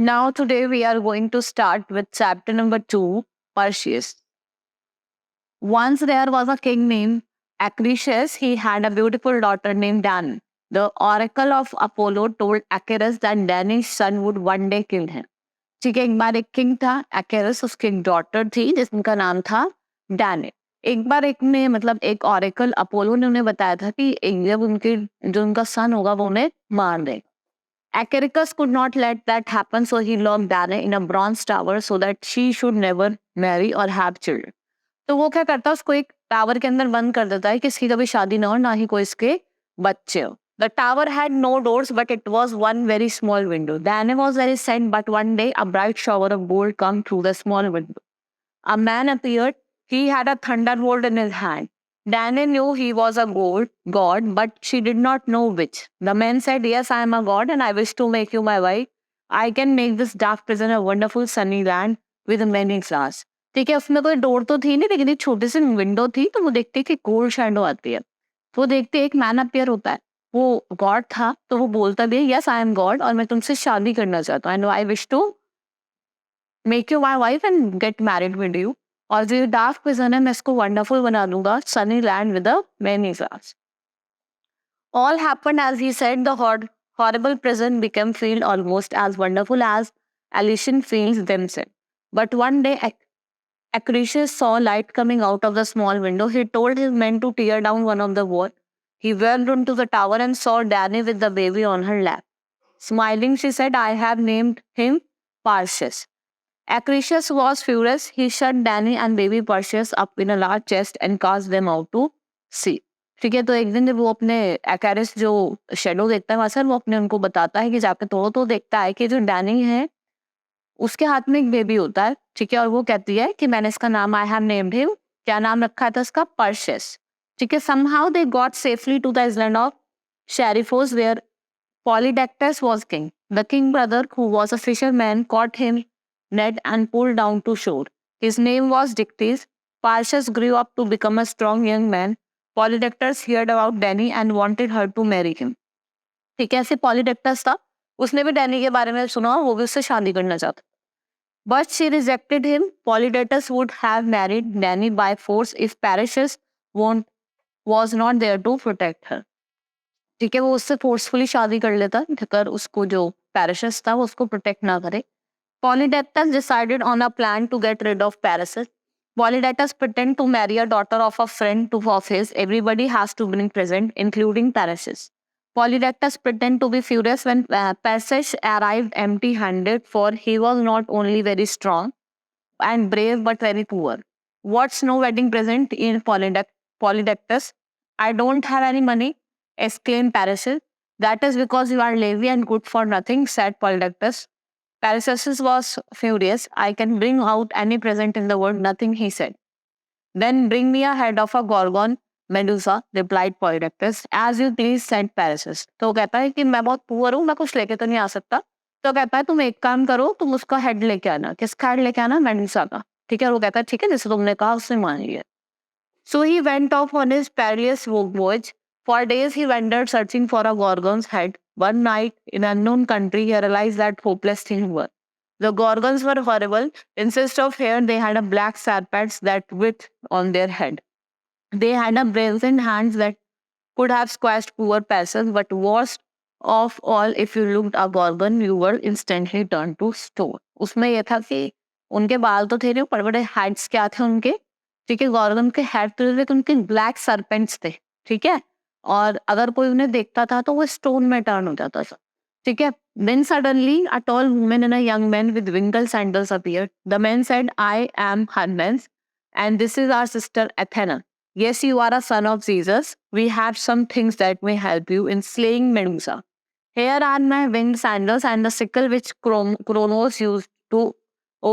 Now today we are going to start with chapter number 2, Perseus. Once there was a king named Acrisius. He had a beautiful daughter named Dan. The oracle of Apollo told Acarus that Dana's son would one day kill him. ठीक है, एक बार एक king था Acarus, उसकी एक daughter थी जिसका नाम था डैन. एक बार एक ऑरेकल अपोलो ने उन्हें बताया था कि जब उनका सन होगा वो उन्हें मार देगा. Acaricus could not let that happen, so he locked Dana in a bronze tower so that she should never marry or have children. तो वो क्या करता है, उसको एक टावर के अंदर बंद कर देता है कि इसकी कभी शादी ना हो, ना ही कोई इसके बच्चे हो. The tower had no doors, but it was one very small window. Dana was very sad, but one day a bright shower of gold came through the small window. A man appeared. He had a thunderbolt in his hand. Dana knew he was a god, but she did not know which. The man said, "Yes, I am a god and I wish to make you my wife. I can make this dark prison a wonderful sunny land with many stars." ठीक है, उसमें कोई door तो थी नहीं, लेकिन एक छोटी सी विंडो थी. तो वो देखते हैं कि गोल्ड शैडो आती है. तो वो देखते एक मैन अपीयर होता है. वो गॉड था, तो वो बोलता भी है, "यस आई एम गॉड और मैं तुमसे शादी करना चाहता हूँ. And I wish to make you my wife and get married with you. और जो डार्क प्रिजन है मैं इसको वंडरफुल बना दूंगा, Sunny land with many stars." All happened as he said. The horrible prison became filled almost as wonderful as Elysian fields themselves. But one day Acrisius saw light coming out of the small window. He told his men to tear down one of the walls. He went into the tower and saw Danae with the baby on her lap. Smiling, she said, "I have named him Perseus." Acrisius was furious. He shut Danae and baby Perseus up in a large chest and cast them out to sea. ठीक है, तो एक दिन जब वो अपने Acarus जो shadow देखता है वहां से, वो अपने उनको बताता है कि जाके तोड़ो. तो देखता है कि जो डैनी है उसके हाथ में एक बेबी होता है. ठीक है, और वो कहती है कि मैंने इसका नाम आई हैव नेम्ड हिम. क्या नाम रखा था इसका? Perseus. ठीक है, somehow they got safely to the island of Chariphos where Polydectes was king. The king brother, who was a fisherman, caught him net and pulled down to shore. His name was Dictys. Perseus grew up to become a strong young man. Polydectes heard about Danae and wanted her to marry him. ठीक है, ऐसे Polydectes था, उसने भी Danny के बारे में सुना, वो भी उससे शादी करना चाहता. But she rejected him. Polydectes would have married Danae by force if Perseus was not there to protect her. ठीक है, वो उससे फोर्सफुली शादी कर लेता अगर उसको जो Perseus था वो उसको प्रोटेक्ट ना करे. Polydectes decided on a plan to get rid of Perseus. Polydectes pretended to marry a daughter of a friend of his. Everybody has to bring present, including Perseus. Polydectes pretended to be furious when Perseus arrived empty-handed, for he was not only very strong and brave but very poor. "What's no wedding present in Polydectes? I don't have any money," exclaimed Perseus. "That is because you are lazy and good for nothing," said Polydectes. Perseus was furious. "I can bring out any present in the world." "Nothing," he said. "Then bring me a head of a Gorgon Medusa," replied Polydectes. "As you please," said Perseus. तो वो कहता है कि मैं बहुत poor हूँ, मैं कुछ लेके तो नहीं आ सकता. तो कहता है तुम एक काम करो, तुम उसका हेड लेके आना. किसका हेड लेके आना? मेडुसा का. ठीक है, और वो कहता है ठीक है, जैसे तुमने कहा उसने मान लिया. So he went off on his perilous voyage. For days he wandered searching for a Gorgon's head. One night, in an unknown country, he realized that hopeless things were. The Gorgons were horrible. Instead of hair, they had a black serpents that whipped on their head. They had a brazen hands that could have squashed poor Perseus, but worst of all, if you looked a Gorgon, you were instantly turned to stone. उसमें यह था कि उनके बाल तो थे नहीं, बड़े-बड़े हेड्स क्या थे उनके. ठीक है, गॉर्गन के हेड तो उनके ब्लैक सर्पेंट्स थे. ठीक है, और अगर कोई उन्हें देखता था तो वो स्टोन में टर्न हो जाता था. ठीक है. Then suddenly a tall woman and a young man with wrinkled sandals appeared. The man said, "I am Hermes, and this is our sister Athena. Yes, you are a son of Zeus. We have some things that may help you in slaying Medusa. Here are my winged sandals and the sickle which Kronos used to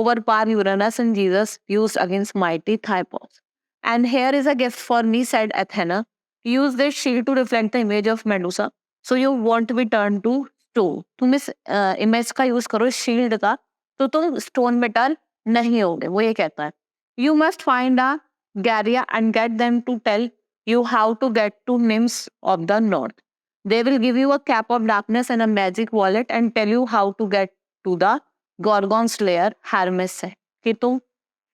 overpower Uranus and Jesus used against mighty Typhons. And here is a gift for me," said Athena. "Use this shield to reflect the image of Medusa, so you won't be turned to stone." तुम इस image का use करो, इस shield का, तो तुम stone में turn नहीं होगे. वो ये कहता है. "You must find a Garia and get them to tell you how to get to nymphs of the north. They will give you a cap of darkness and a magic wallet and tell you how to get to the Gorgon slayer Hermes से कि तुम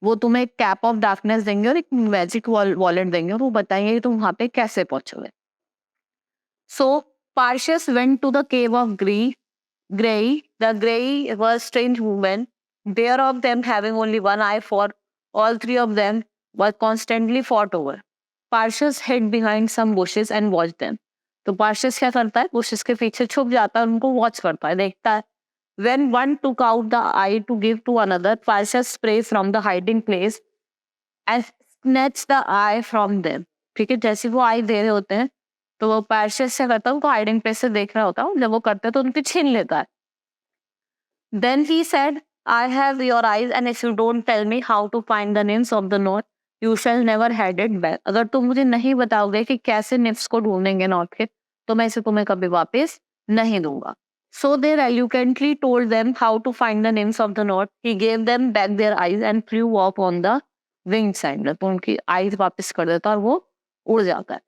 वो तुम्हें एक cap of darkness देंगे और एक magic wallet देंगे और वो बताएंगे कि तुम वहां पे कैसे पहुंचोगे. So Perseus went to the cave of Grey. The Grey was strange women. There of them having only one eye for all three of them were constantly fought over. Perseus hid behind some bushes and watched them. तो Perseus क्या करता है? bushes के पीछे छुप जाता है, उनको वॉच करता है, देखता है. When one took out the eye to give to another, Perseus sprayed from the hiding place and snatched the eye from them. ठीक है, जैसे वो आई दे रहे होते हैं तो वो Perseus से करता है, उनको हाइडिंग प्लेस से देख रहा होता है, जब वो करते हैं तो उनकी छीन लेता है. Then he said, I have your eyes and if you don't tell me how to find the nymphs of the north, you shall never had it back. अगर तुम मुझे नहीं बताओगे कि कैसे निम्फ्स को ढूंढेंगे नॉर्थ के, तो मैं इसे तुम्हें कभी वापस नहीं दूंगा. So they eloquently told them how to find the nymphs of the north. He gave them back their eyes and flew off on the winged side. तो उनकी आईज वापस कर देता और वो उड़ जाता है.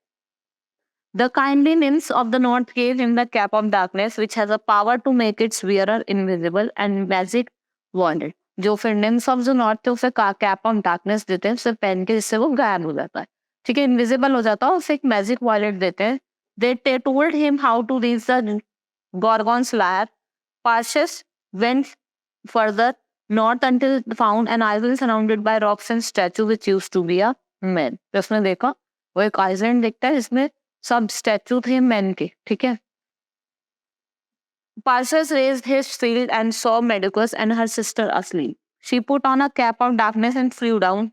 The kindly nymphs of the north gave him the cap of darkness, which has a power to make its wearer invisible and magic wanded. जो फिर nymphs of the north थे उसे cap of darkness देते हैं, उसे पहन के जिससे वो गायब हो जाता है. ठीक है, इनविजिबल हो जाता है, उसे एक मैजिक वॉलेट देते हैं. They told him how to reach the Gorgon's lair. Perseus went further north until found an island surrounded by rocks and statues which used to be a man. तो उसने देखा वो एक आइलैंड दिखता है जिसमें सब स्टैचू थे मैन के. ठीक है. Perseus raised his shield and saw Medicus and her sister asleep. She put on a cap of darkness and flew down.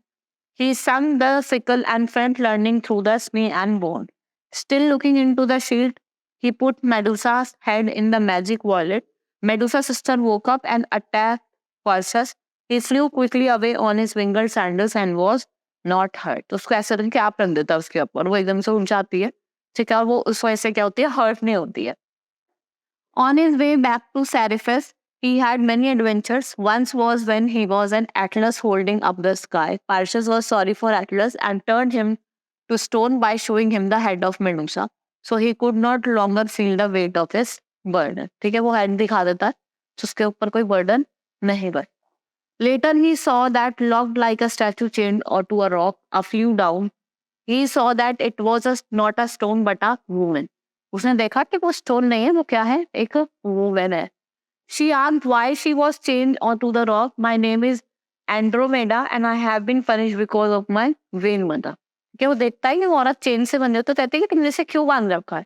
He swung the sickle and felt learning through the skin and bone. Still looking into the shield, he put Medusa's head in the magic wallet. Medusa's sister woke up and attacked Perseus. He flew quickly away on his winged sandals and was not hurt. तो उसको ऐसा रख के आप रख देता है उसके ऊपर, वो एकदम से उड़ जाती है. ठीक है, और वो उस वजह से क्या होती है, हर्ट नहीं होती है. On his way back to Seriphus, he had many adventures. Once was when he was an Atlas holding up the sky. Perseus was sorry for Atlas and turned him to stone by showing him the head of Medusa. So he could not longer feel the weight of his burden. ठीक है, वो head दिखा देता है, तो उसके ऊपर कोई बर्डन नहीं बच. Later he saw that locked like a statue chained or to a rock, flew down. He saw that it was not a stone but a woman. उसने देखा कि वो स्टोन नहीं है, वो क्या है, एक वुमन है. She asked why she was chained onto the rock. My name is Andromeda and I have been punished because of my vain mother. क्या वो देखता है कि वो औरत चेन से बंधी हो तो कहती है कि तुमने इसे क्यों बांध रखा है.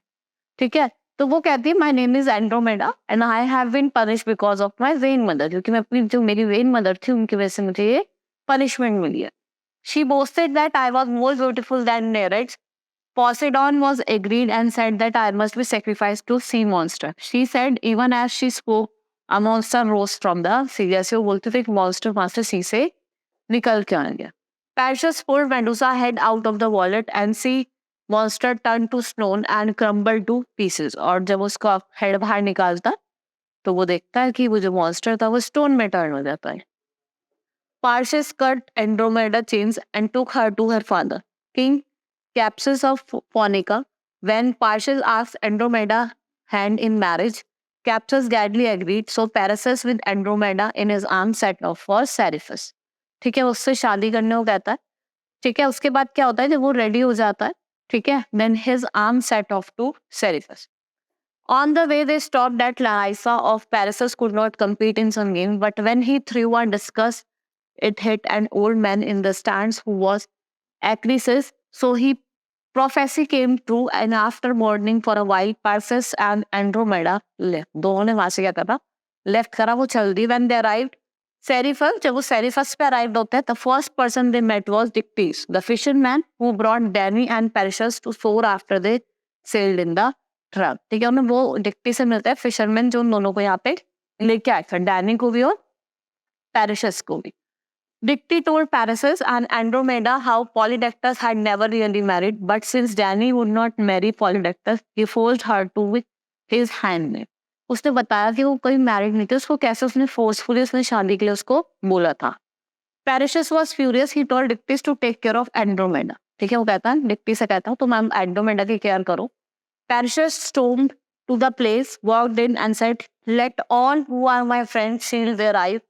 ठीक है, तो वो कहती है my name is Andromeda and I have been punished because of my vain mother. क्योंकि मैं अपनी जो मेरी वेन मदर थी उनकी वजह से मुझे ये पनिशमेंट मिली है. She boasted that I was more beautiful than Nereids. Poseidon was agreed and said that I must be sacrificed to sea monster. She said even as she spoke, a monster rose from the sea. जैसे वो बोलते थे कि monster वहां से sea से निकल के आ गया. Perseus pulled Medusa's head out of the wallet and sea monster turned to stone and crumbled to pieces. और जब उसका हेड बाहर निकालता तो वो देखता है कि वो जो monster था वो stone में turn हो जाता है. Perseus cut Andromeda chains and took her to her father, King Capsus of Phonica. When Perseus asked Andromeda hand in marriage, Capsus gladly agreed. So Perseus with Andromeda in his arms set off for Seriphus. ठीक है, उससे शादी करने को कहता है. ठीक है, उसके बाद क्या होता है, जब वो रेडी हो जाता है, ठीक है, then his arms set off to Seriphus. On the way, they stopped at Larissa of Perseus could not compete in some game, but when he threw a discus, it hit an old man in the stands who was Acrisius. So he prophecy came true, and after mourning for a while, Perseus and Andromeda left. दोनों ने वहां से क्या करा, left करा, वो चल दी. When they arrived Seriphus, जब वो Seriphus पे arrived होते हैं, the first person they met was Dictys, the fisherman who brought Danae and Perseus to shore after they sailed in the truck. ठीक है, उन्हें वो डिक्टी से मिलता है, फिशरमैन जो उन दोनों को यहाँ पे लेके आए थे, डैनी को भी और Perseus को भी. Dicty told Perseus and Andromeda how Polydectes had never really married, but since Danae would not marry Polydectes, he forced her to with his handmaid. उसने बताया कि वो कोई मैरिड नहीं थी, उसको कैसे उसने फोर्सफुली उसने शादी के लिए उसको बोला था. Perseus was furious. He told Dictys to take care of Andromeda. ठीक है, वो कहता है डिक्टी से कहता हूँ तुम एंड्रोमेडा की केयर करो. Perseus stormed to the place, walked in and said, let all who are my friends shield their eyes.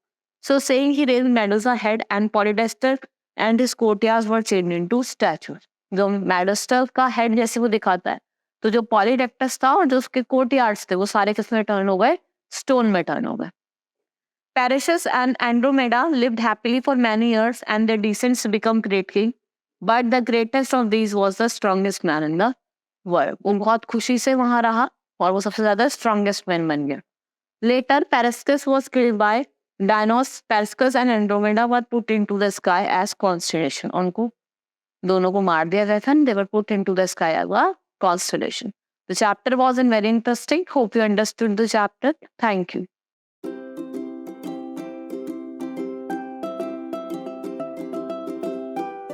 So saying he raised Medusa head and polyester and his courtiers were changed into statues. जो मेडस्टर का head जैसे वो दिखाता है, तो जो पॉलीडेक्टस था और जो उसके कोर्टियार्ड्स थे वो सारे किसमें टर्न हो गए, स्टोन में टर्न हो गए. Perseus and Andromeda lived happily for many years and their descendants become great king. But the greatest of these was the strongest man in the world. वो बहुत खुशी से वहां रहा और वो सबसे ज्यादा strongest man बन गया. Later, Perseus was killed by Dionysus. Perseus and Andromeda were put into the sky as constellation. उनको दोनों को मार दिया गया था. They were put into the sky as a constellation. The chapter wasn't very interesting. Hope you understood the chapter. Thank you.